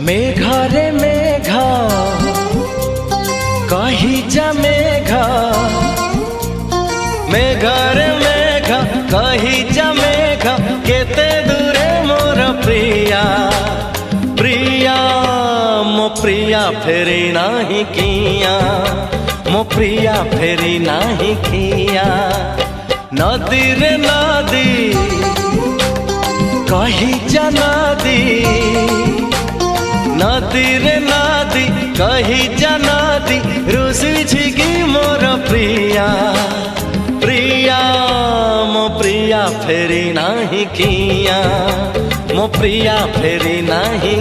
मेघरे मेघ कही जा मेघ, मेघरे मेघ कही जा मेघ, केते दूरे मोर प्रिया प्रिया मो प्रिया फेरी नाही किया, मो प्रिया फेरी नाही किया। नदी रे नदी कही जा नदी, नदी रे नदी कही जा नदी, रुसी छिगी मोर प्रिया प्रिया मो प्रिया फेरी नाही किया, मो प्रिया फेरी नाही